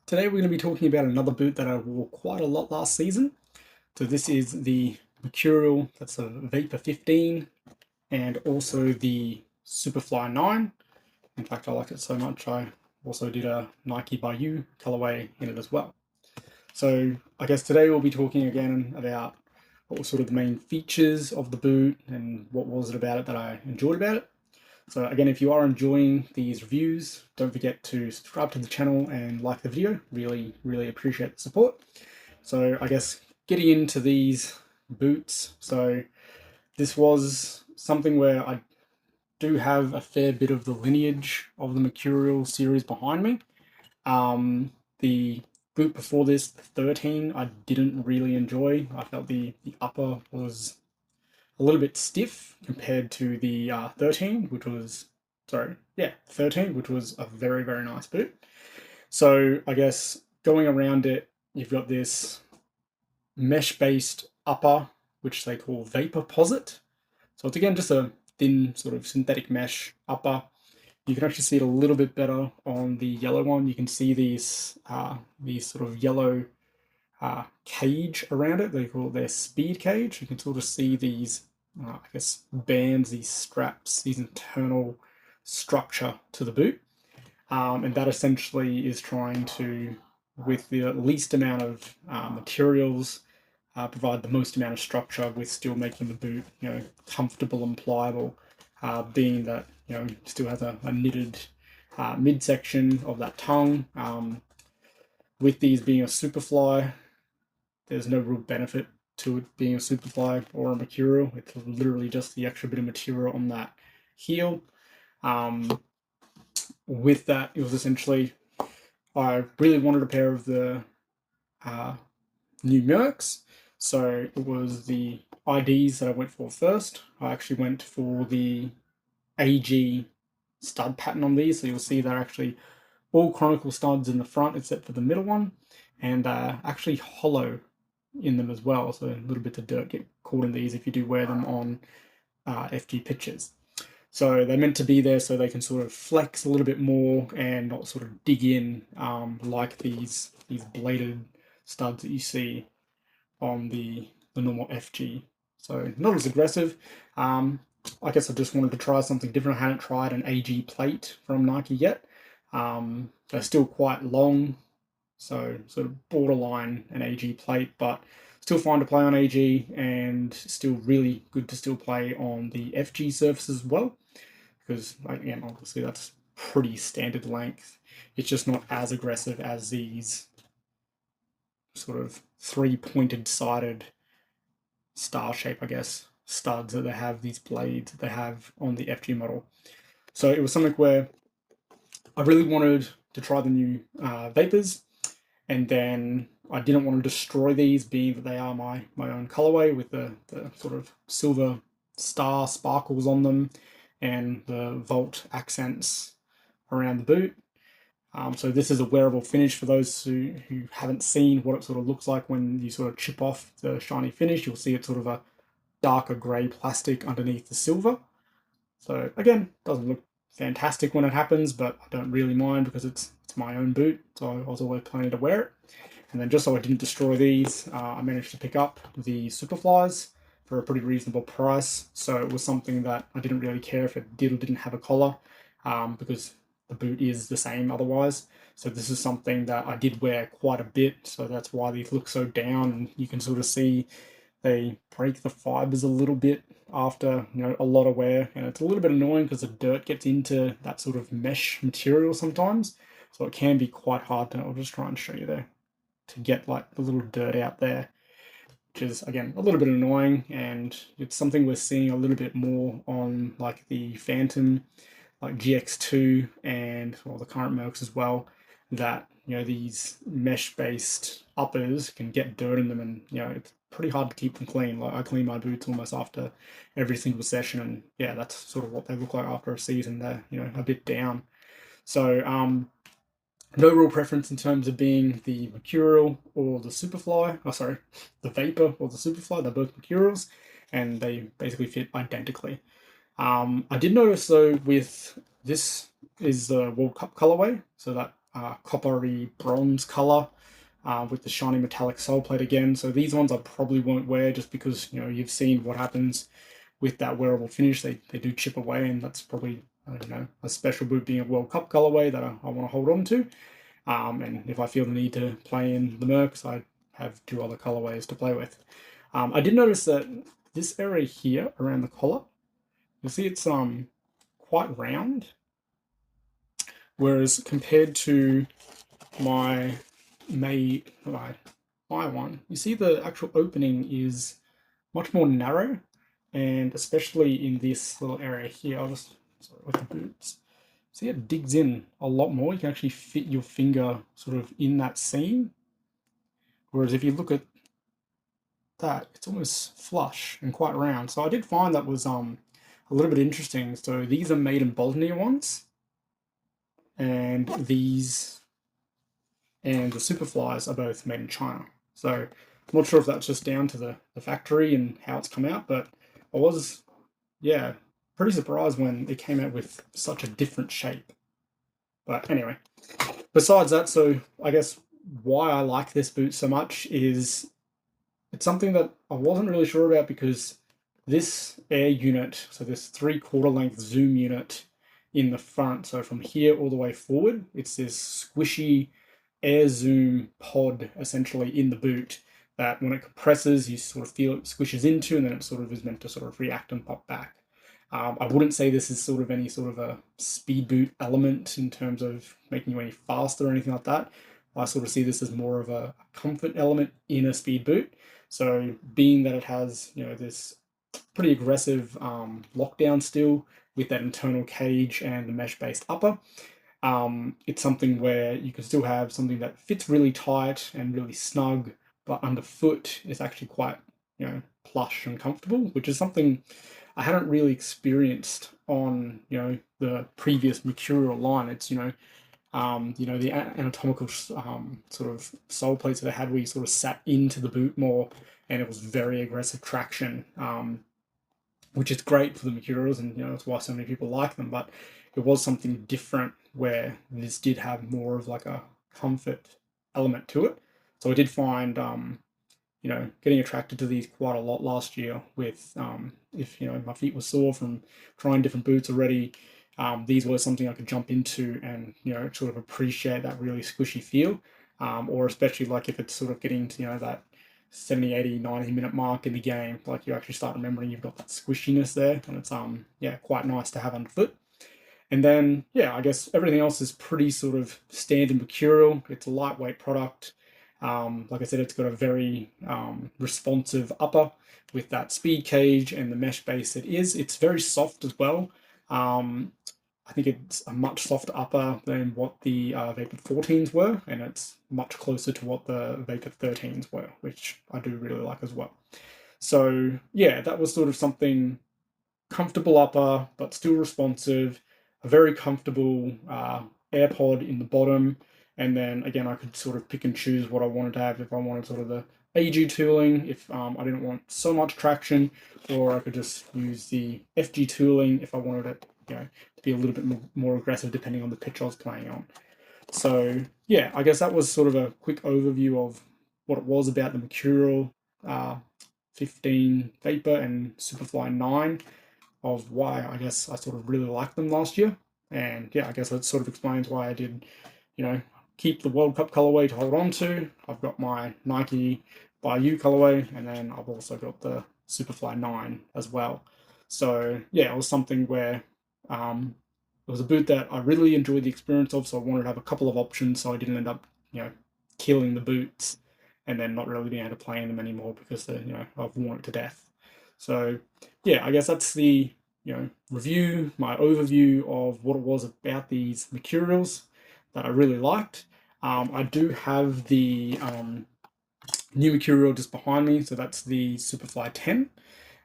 Today we're going to be talking about another boot that I wore quite a lot last season. So this is the Mercurial, that's a Vapor 15, and also the Superfly 9. In fact, I like it so much I also did a Nike by You colorway in it as well. So I guess today we'll be talking again about what were sort of the main features of the boot and what was it about it that I enjoyed about it. So again, if you are enjoying these reviews, don't forget to subscribe to the channel and like the video. Really appreciate the support. So I guess getting into these boots. So this was something where I do have a fair bit of the lineage of the Mercurial series behind me. The boot before this, the 13, I didn't really enjoy. I felt the upper was a little bit stiff compared to the 13, which was, sorry, yeah, 13, which was a very nice boot. So I guess going around it, you've got this mesh-based upper, which they call Vapor Posit. So it's again just a thin sort of synthetic mesh upper. You can actually see it a little bit better on the yellow one. You can see these sort of yellow cage around it. They call it their speed cage. You can sort of see these, I guess, bands, these straps, these internal structure to the boot. And that essentially is trying to, with the least amount of materials, provide the most amount of structure with still making the boot, comfortable and pliable, being that, still has a knitted midsection of that tongue. With these being a Superfly, there's no real benefit to it being a Superfly or a Mercurial. It's literally just the extra bit of material on that heel. With that, it was essentially, I really wanted a pair of the new Mercs. So it was the IDs that I went for first. I actually went for the AG stud pattern on these. So you'll see they're actually all chronicle studs in the front except for the middle one. And actually hollow in them as well, so little bits of dirt get caught in these if you do wear them on FG pitches. So they're meant to be there so they can sort of flex a little bit more and not sort of dig in like these bladed studs that you see on the normal FG. So not as aggressive. I guess I just wanted to try something different. I hadn't tried an AG plate from Nike yet. They're still quite long, so sort of borderline an AG plate, but still fine to play on AG and still really good to still play on the FG surface as well, because again, obviously that's pretty standard length. It's just not as aggressive as these sort of three-pointed sided star shape, I guess, studs that they have, these blades that they have on the FG model. So it was something where I really wanted to try the new Vapors, and then I didn't want to destroy these, being that they are my own colorway with the sort of silver star sparkles on them and the Volt accents around the boot. So this is a wearable finish for those who haven't seen what it sort of looks like when you sort of chip off the shiny finish. You'll see it's sort of a darker grey plastic underneath the silver. So again, doesn't look fantastic when it happens, but I don't really mind because it's my own boot, so I was always planning to wear it. And then just so I didn't destroy these, I managed to pick up the Superflies for a pretty reasonable price. So it was something that I didn't really care if it did or didn't have a collar, because the boot is the same otherwise. So this is something that I did wear quite a bit, so that's why these look so down, and you can sort of see they break the fibers a little bit after a lot of wear, and it's a little bit annoying because the dirt gets into that sort of mesh material sometimes, so it can be quite hard to. I'll just try and show you there, to get like the little dirt out there, which is again a little bit annoying, and it's something we're seeing a little bit more on like the Phantom, like GX2, and the current Mercs as well, that these mesh based uppers can get dirt in them, and it's pretty hard to keep them clean. Like I clean my boots almost after every single session, and yeah, that's sort of what they look like after a season. They're a bit down. So no real preference in terms of being the Mercurial or the Superfly. Oh, sorry, the Vapor or the Superfly. They're both Mercurials, and they basically fit identically. I did notice though with this is the World Cup colorway, so that coppery bronze color with the shiny metallic sole plate again. So these ones I probably won't wear just because, you know, you've seen what happens with that wearable finish. They do chip away, and that's probably, I don't know, a special boot being a World Cup colorway that I want to hold on to. And if I feel the need to play in the Mercs, I have two other colorways to play with. I did notice that this area here around the collar, you'll see it's quite round, whereas compared to my my one, you see the actual opening is much more narrow, and especially in this little area here, I'll just, sorry, with the boots, see it digs in a lot more. You can actually fit your finger sort of in that seam, whereas if you look at that, it's almost flush and quite round. So I did find that was a little bit interesting. So these are made in Bosnia ones, and these and the Superflies are both made in China. So I'm not sure if that's just down to the factory and how it's come out, but I was, yeah, pretty surprised when it came out with such a different shape. But anyway, besides that, so I guess why I like this boot so much is it's something that I wasn't really sure about, because this air unit, so this 3/4 length zoom unit in the front, so from here all the way forward, it's this squishy air zoom pod essentially in the boot that when it compresses, you sort of feel it squishes into, and then it sort of is meant to sort of react and pop back. I wouldn't say this is sort of any sort of a speed boot element in terms of making you any faster or anything like that. I sort of see this as more of a comfort element in a speed boot. So being that it has, you know, this pretty aggressive lockdown still with that internal cage and the mesh-based upper, it's something where you can still have something that fits really tight and really snug, but underfoot is actually quite, you know, plush and comfortable, which is something I hadn't really experienced on, you know, the previous Mercurial line. It's, you know, the anatomical sort of sole plates that they had where you sort of sat into the boot more, and it was very aggressive traction, which is great for the Mercurials, and, you know, that's why so many people like them. But it was something different where this did have more of like a comfort element to it. So I did find, you know, getting attracted to these quite a lot last year with, if, you know, my feet were sore from trying different boots already, these were something I could jump into and, you know, sort of appreciate that really squishy feel, or especially like if it's sort of getting to, you know, that 70, 80, 90-minute mark in the game, like you actually start remembering you've got that squishiness there, and it's, yeah, quite nice to have underfoot. And then, yeah, I guess everything else is pretty sort of standard Mercurial. It's a lightweight product. Like I said, it's got a very responsive upper with that speed cage and the mesh base it is. It's very soft as well. I think it's a much softer upper than what the Vapor 14s were, and it's much closer to what the Vapor 13s were, which I do really like as well. So, yeah, that was sort of something comfortable upper, but still responsive, a very comfortable AirPod in the bottom, and then again, I could sort of pick and choose what I wanted to have. If I wanted sort of the AG tooling, if I didn't want so much traction, or I could just use the FG tooling if I wanted it, you know, to be a little bit more aggressive depending on the pitch I was playing on. So yeah, I guess that was sort of a quick overview of what it was about the Mercurial 15 Vapor and Superfly 9, of why I guess I sort of really liked them last year. And yeah, I guess that sort of explains why I did, you know, keep the World Cup colorway to hold on to. I've got my Nike by You colorway, and then I've also got the Superfly 9 as well. So yeah, it was something where it was a boot that I really enjoyed the experience of, so I wanted to have a couple of options so I didn't end up, you know, killing the boots and then not really being able to play in them anymore because you know, I've worn it to death. So yeah, I guess that's the, you know, review, my overview of what it was about these Mercurials that I really liked. I do have the new Mercurial just behind me, so that's the Superfly 10.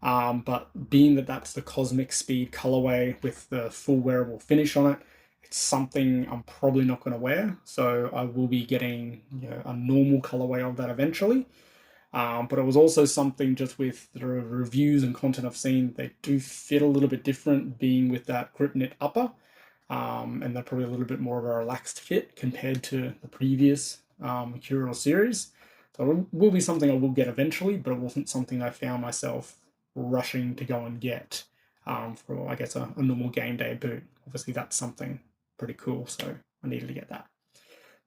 But being that that's the Cosmic Speed colorway with the full wearable finish on it, it's something I'm probably not going to wear. So I will be getting, you know, a normal colorway of that eventually. But it was also something just with the reviews and content I've seen, they do fit a little bit different being with that grip knit upper. and they're probably a little bit more of a relaxed fit compared to the previous Mercurial series. So it will be something I will get eventually, but it wasn't something I found myself rushing to go and get for, I guess, a normal game day boot. Obviously, that's something pretty cool, so I needed to get that.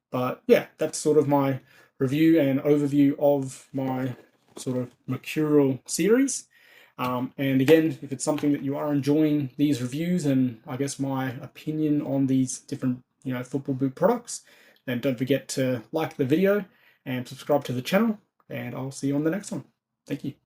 But yeah, that's sort of my review and overview of my sort of Mercurial series. And again, if it's something that you are enjoying these reviews and I guess my opinion on these different, football boot products, then don't forget to like the video and subscribe to the channel, and I'll see you on the next one. Thank you.